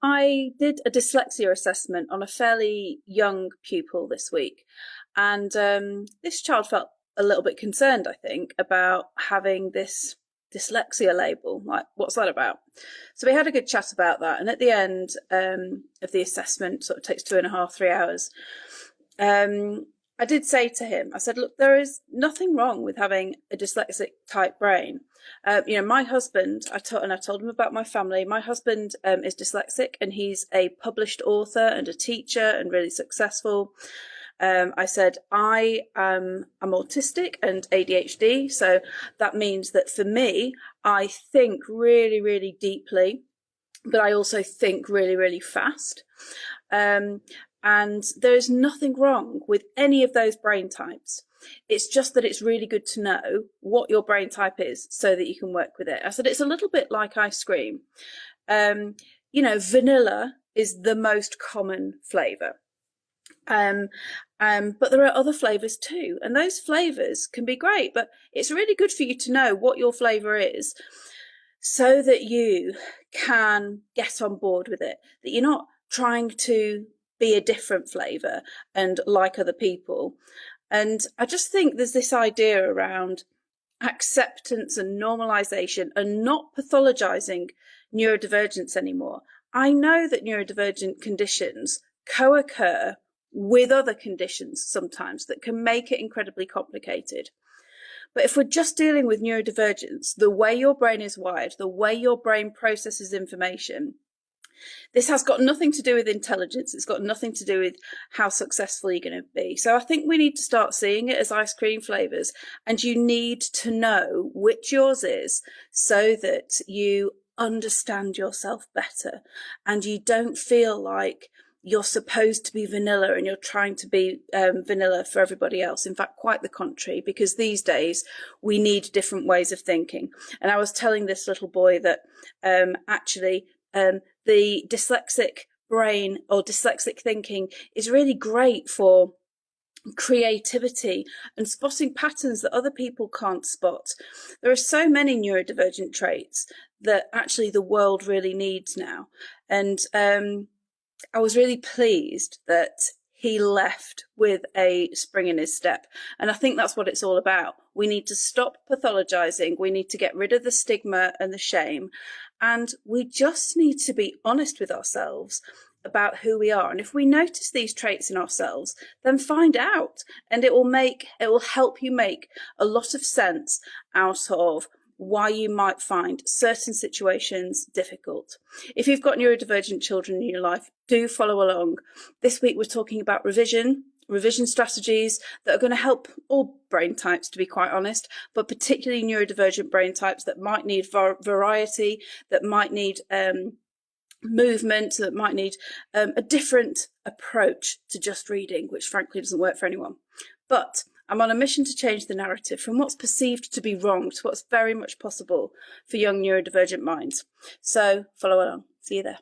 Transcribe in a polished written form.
I did a dyslexia assessment on a fairly young pupil this week, and this child felt a little bit concerned, I think, about having this dyslexia label. Like, what's that about? So we had a good chat about that, and at the end of the assessment, sort of takes 2.5, 3 hours, I did say to him, I said, look, there is nothing wrong with having a dyslexic type brain. My husband, I told him about my family. My husband is dyslexic, and he's a published author and a teacher and really successful. I said, I'm autistic and ADHD. So that means that for me, I think really, really deeply, but I also think really, really fast. And there's nothing wrong with any of those brain types. It's just that it's really good to know what your brain type is so that you can work with it. I said, it's a little bit like ice cream. Vanilla is the most common flavour. But there are other flavours too. And those flavours can be great, but it's really good for you to know what your flavour is so that you can get on board with it, that you're not trying to be a different flavour and like other people. And I just think there's this idea around acceptance and normalisation and not pathologising neurodivergence anymore. I know that neurodivergent conditions co-occur with other conditions sometimes that can make it incredibly complicated. But if we're just dealing with neurodivergence, the way your brain is wired, the way your brain processes information, this has got nothing to do with intelligence. It's got nothing to do with how successful you're going to be. So I think we need to start seeing it as ice cream flavours, and you need to know which yours is so that you understand yourself better and you don't feel like you're supposed to be vanilla and you're trying to be vanilla for everybody else. In fact, quite the contrary, because these days we need different ways of thinking. And I was telling this little boy that the dyslexic brain or dyslexic thinking is really great for creativity and spotting patterns that other people can't spot. There are so many neurodivergent traits that actually the world really needs now. And I was really pleased that he left with a spring in his step. And I think that's what it's all about. We need to stop pathologizing. We need to get rid of the stigma and the shame. And we just need to be honest with ourselves about who we are. And if we notice these traits in ourselves, then find out. And it will help you make a lot of sense out of why you might find certain situations difficult. If you've got neurodivergent children in your life, do follow along. This week we're talking about revision strategies that are going to help all brain types, to be quite honest, but particularly neurodivergent brain types that might need variety, that might need movement, that might need a different approach to just reading, which frankly doesn't work for anyone. But I'm on a mission to change the narrative from what's perceived to be wrong to what's very much possible for young neurodivergent minds. So follow along. See you there.